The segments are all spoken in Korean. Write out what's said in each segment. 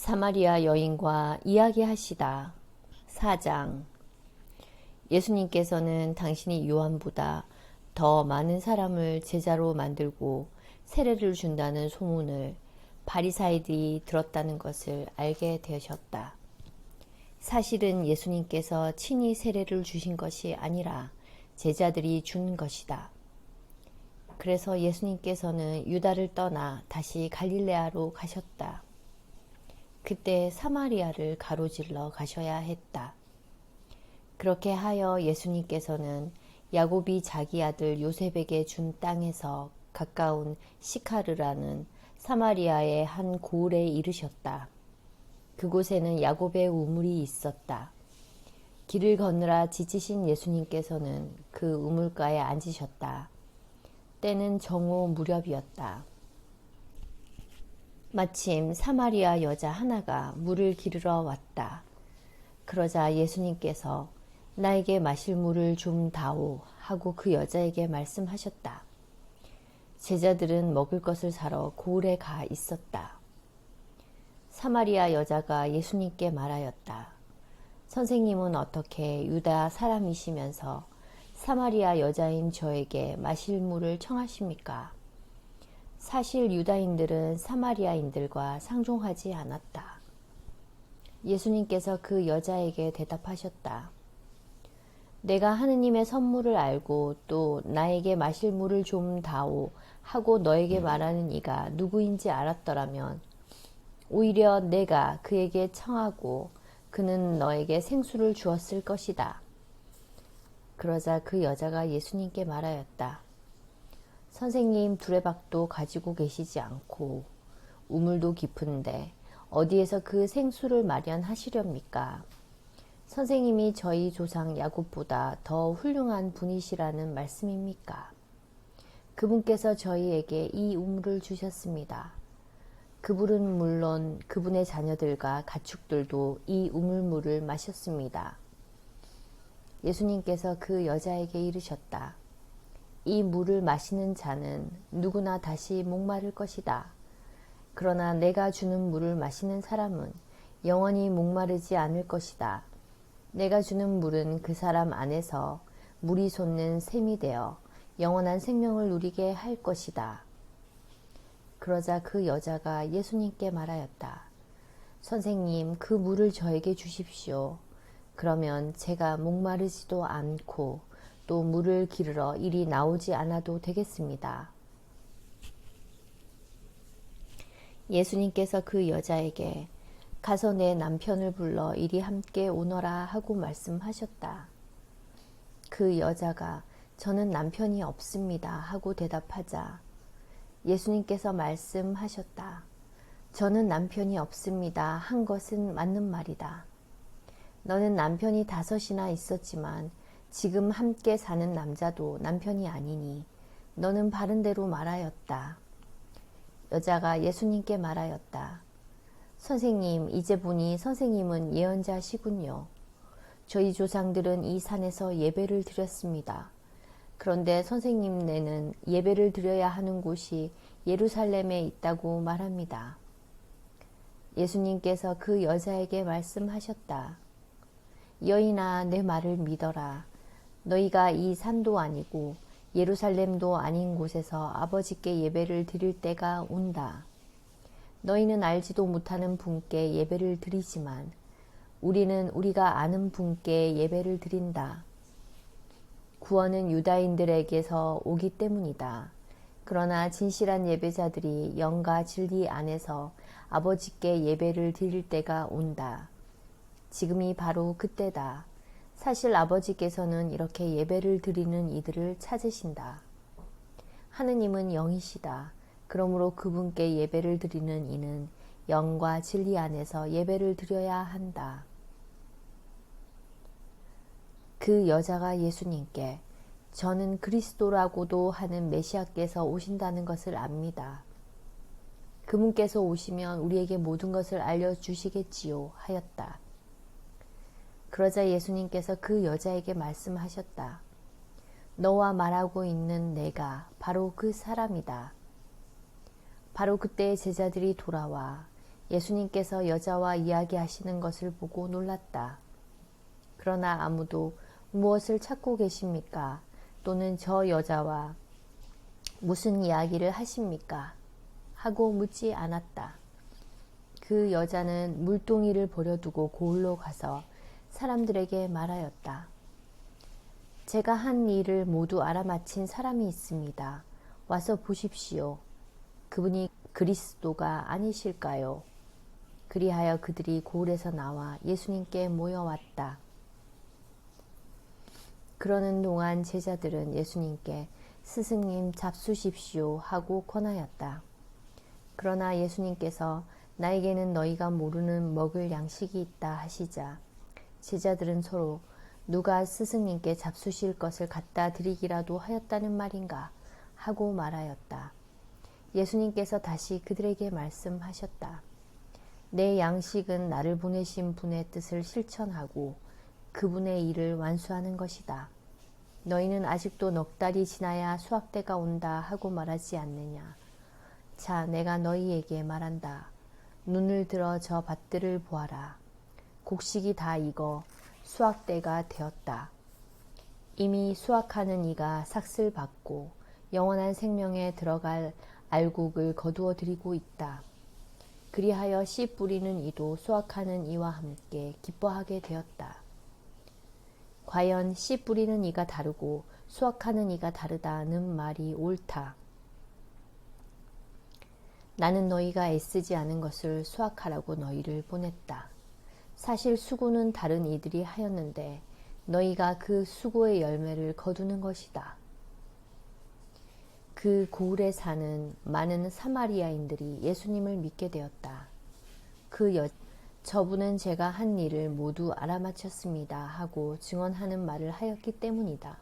사마리아 여인과 이야기하시다. 4장. 예수님께서는 당신이 요한보다 더 많은 사람을 제자로 만들고 세례를 준다는 소문을 바리사이들이 들었다는 것을 알게 되셨다. 사실은 예수님께서 친히 세례를 주신 것이 아니라 제자들이 준 것이다. 그래서 예수님께서는 유다를 떠나 다시 갈릴레아로 가셨다. 그때 사마리아를 가로질러 가셔야 했다. 그렇게 하여 예수님께서는 야곱이 자기 아들 요셉에게 준 땅에서 가까운 시카르라는 사마리아의 한 고을에 이르셨다. 그곳에는 야곱의 우물이 있었다. 길을 걷느라 지치신 예수님께서는 그 우물가에 앉으셨다. 때는 정오 무렵이었다. 마침 사마리아 여자 하나가 물을 기르러 왔다. 그러자 예수님께서 나에게 마실 물을 좀 다오 하고 그 여자에게 말씀하셨다. 제자들은 먹을 것을 사러 고을에 가 있었다. 사마리아 여자가 예수님께 말하였다. 선생님은 어떻게 유다 사람이시면서 사마리아 여자인 저에게 마실 물을 청하십니까? 사실 유다인들은 사마리아인들과 상종하지 않았다. 예수님께서 그 여자에게 대답하셨다. 내가 하느님의 선물을 알고 또 나에게 마실 물을 좀 다오 하고 너에게 말하는 이가 누구인지 알았더라면 오히려 내가 그에게 청하고 그는 너에게 생수를 주었을 것이다. 그러자 그 여자가 예수님께 말하였다. 선생님, 두레박도 가지고 계시지 않고 우물도 깊은데 어디에서 그 생수를 마련하시렵니까? 선생님이 저희 조상 야곱보다 더 훌륭한 분이시라는 말씀입니까? 그분께서 저희에게 이 우물을 주셨습니다. 그분은 물론 그분의 자녀들과 가축들도 이 우물물을 마셨습니다. 예수님께서 그 여자에게 이르셨다. 이 물을 마시는 자는 누구나 다시 목마를 것이다. 그러나 내가 주는 물을 마시는 사람은 영원히 목마르지 않을 것이다. 내가 주는 물은 그 사람 안에서 물이 솟는 샘이 되어 영원한 생명을 누리게 할 것이다. 그러자 그 여자가 예수님께 말하였다. 선생님, 그 물을 저에게 주십시오. 그러면 제가 목마르지도 않고 또 물을 기르러 이리 나오지 않아도 되겠습니다. 예수님께서 그 여자에게 가서 내 남편을 불러 이리 함께 오너라 하고 말씀하셨다. 그 여자가 저는 남편이 없습니다 하고 대답하자 예수님께서 말씀하셨다. 저는 남편이 없습니다 한 것은 맞는 말이다. 너는 남편이 5이나 있었지만 지금 함께 사는 남자도 남편이 아니니 너는 바른 대로 말하였다. 여자가 예수님께 말하였다. 선생님, 이제 보니 선생님은 예언자시군요. 저희 조상들은 이 산에서 예배를 드렸습니다. 그런데 선생님네는 예배를 드려야 하는 곳이 예루살렘에 있다고 말합니다. 예수님께서 그 여자에게 말씀하셨다. 여인아, 내 말을 믿어라. 너희가 이 산도 아니고 예루살렘도 아닌 곳에서 아버지께 예배를 드릴 때가 온다. 너희는 알지도 못하는 분께 예배를 드리지만 우리는 우리가 아는 분께 예배를 드린다. 구원은 유다인들에게서 오기 때문이다. 그러나 진실한 예배자들이 영과 진리 안에서 아버지께 예배를 드릴 때가 온다. 지금이 바로 그때다. 사실 아버지께서는 이렇게 예배를 드리는 이들을 찾으신다. 하느님은 영이시다. 그러므로 그분께 예배를 드리는 이는 영과 진리 안에서 예배를 드려야 한다. 그 여자가 예수님께 저는 그리스도라고도 하는 메시아께서 오신다는 것을 압니다. 그분께서 오시면 우리에게 모든 것을 알려주시겠지요 하였다. 그러자 예수님께서 그 여자에게 말씀하셨다. 너와 말하고 있는 내가 바로 그 사람이다. 바로 그때 제자들이 돌아와 예수님께서 여자와 이야기하시는 것을 보고 놀랐다. 그러나 아무도 무엇을 찾고 계십니까? 또는 저 여자와 무슨 이야기를 하십니까? 하고 묻지 않았다. 그 여자는 물동이를 버려두고 고을로 가서 사람들에게 말하였다. 제가 한 일을 모두 알아맞힌 사람이 있습니다. 와서 보십시오. 그분이 그리스도가 아니실까요? 그리하여 그들이 고을에서 나와 예수님께 모여왔다. 그러는 동안 제자들은 예수님께 스승님 잡수십시오 하고 권하였다. 그러나 예수님께서 나에게는 너희가 모르는 먹을 양식이 있다 하시자 제자들은 서로 누가 스승님께 잡수실 것을 갖다 드리기라도 하였다는 말인가 하고 말하였다. 예수님께서 다시 그들에게 말씀하셨다. 내 양식은 나를 보내신 분의 뜻을 실천하고 그분의 일을 완수하는 것이다. 너희는 아직도 넉 달이 지나야 수확때가 온다 하고 말하지 않느냐. 자, 내가 너희에게 말한다. 눈을 들어 저 밭들을 보아라. 곡식이 다 익어 수확때가 되었다. 이미 수확하는 이가 삭슬 받고 영원한 생명에 들어갈 알곡을 거두어 드리고 있다. 그리하여 씨 뿌리는 이도 수확하는 이와 함께 기뻐하게 되었다. 과연 씨 뿌리는 이가 다르고 수확하는 이가 다르다는 말이 옳다. 나는 너희가 애쓰지 않은 것을 수확하라고 너희를 보냈다. 사실 수고는 다른 이들이 하였는데 너희가 그 수고의 열매를 거두는 것이다. 그 고을에 사는 많은 사마리아인들이 예수님을 믿게 되었다. 저분은 제가 한 일을 모두 알아맞혔습니다 하고 증언하는 말을 하였기 때문이다.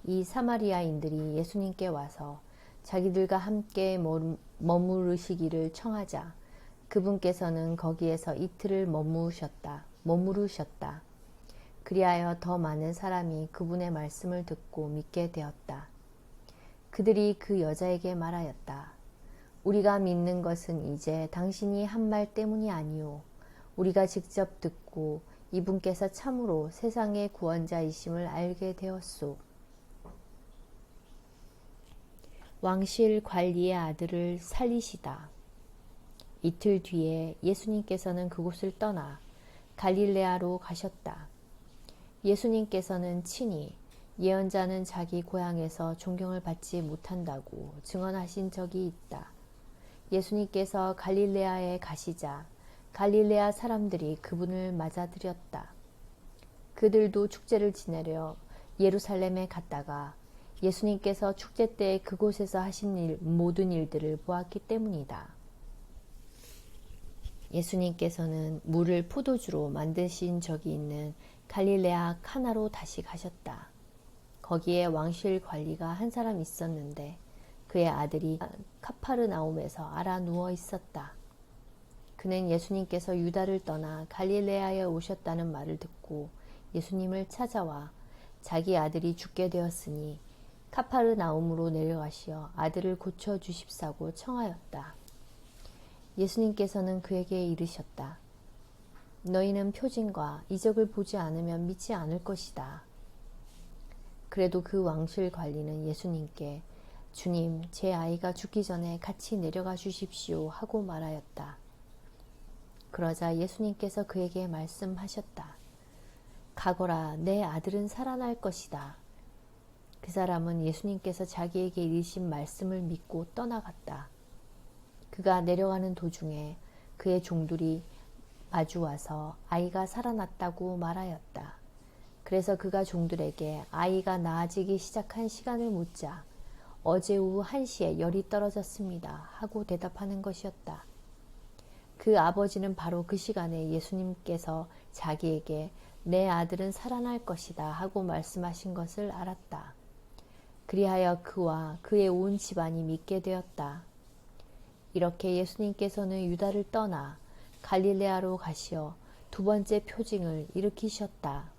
이 사마리아인들이 예수님께 와서 자기들과 함께 머무르시기를 청하자 그분께서는 거기에서 이틀을 머무르셨다. 그리하여 더 많은 사람이 그분의 말씀을 듣고 믿게 되었다. 그들이 그 여자에게 말하였다. 우리가 믿는 것은 이제 당신이 한 말 때문이 아니오. 우리가 직접 듣고 이분께서 참으로 세상의 구원자이심을 알게 되었소. 왕실 관리의 아들을 살리시다. 이틀 뒤에 예수님께서는 그곳을 떠나 갈릴레아로 가셨다. 예수님께서는 친히 예언자는 자기 고향에서 존경을 받지 못한다고 증언하신 적이 있다. 예수님께서 갈릴레아에 가시자 갈릴레아 사람들이 그분을 맞아들였다. 그들도 축제를 지내려 예루살렘에 갔다가 예수님께서 축제 때 그곳에서 하신 모든 일들을 보았기 때문이다. 예수님께서는 물을 포도주로 만드신 적이 있는 갈릴레아 카나로 다시 가셨다. 거기에 왕실 관리가 한 사람 있었는데 그의 아들이 카파르나움에서 앓아 누워 있었다. 그는 예수님께서 유다를 떠나 갈릴레아에 오셨다는 말을 듣고 예수님을 찾아와 자기 아들이 죽게 되었으니 카파르나움으로 내려가시어 아들을 고쳐 주십사고 청하였다. 예수님께서는 그에게 이르셨다. 너희는 표징과 이적을 보지 않으면 믿지 않을 것이다. 그래도 그 왕실 관리는 예수님께 주님, 제 아이가 죽기 전에 같이 내려가 주십시오 하고 말하였다. 그러자 예수님께서 그에게 말씀하셨다. 가거라, 내 아들은 살아날 것이다. 그 사람은 예수님께서 자기에게 이르신 말씀을 믿고 떠나갔다. 그가 내려가는 도중에 그의 종들이 마주와서 아이가 살아났다고 말하였다. 그래서 그가 종들에게 아이가 나아지기 시작한 시간을 묻자 어제 오후 1시에 열이 떨어졌습니다 하고 대답하는 것이었다. 그 아버지는 바로 그 시간에 예수님께서 자기에게 내 아들은 살아날 것이다 하고 말씀하신 것을 알았다. 그리하여 그와 그의 온 집안이 믿게 되었다. 이렇게 예수님께서는 유다를 떠나 갈릴레아로 가시어 두 번째 표징을 일으키셨다.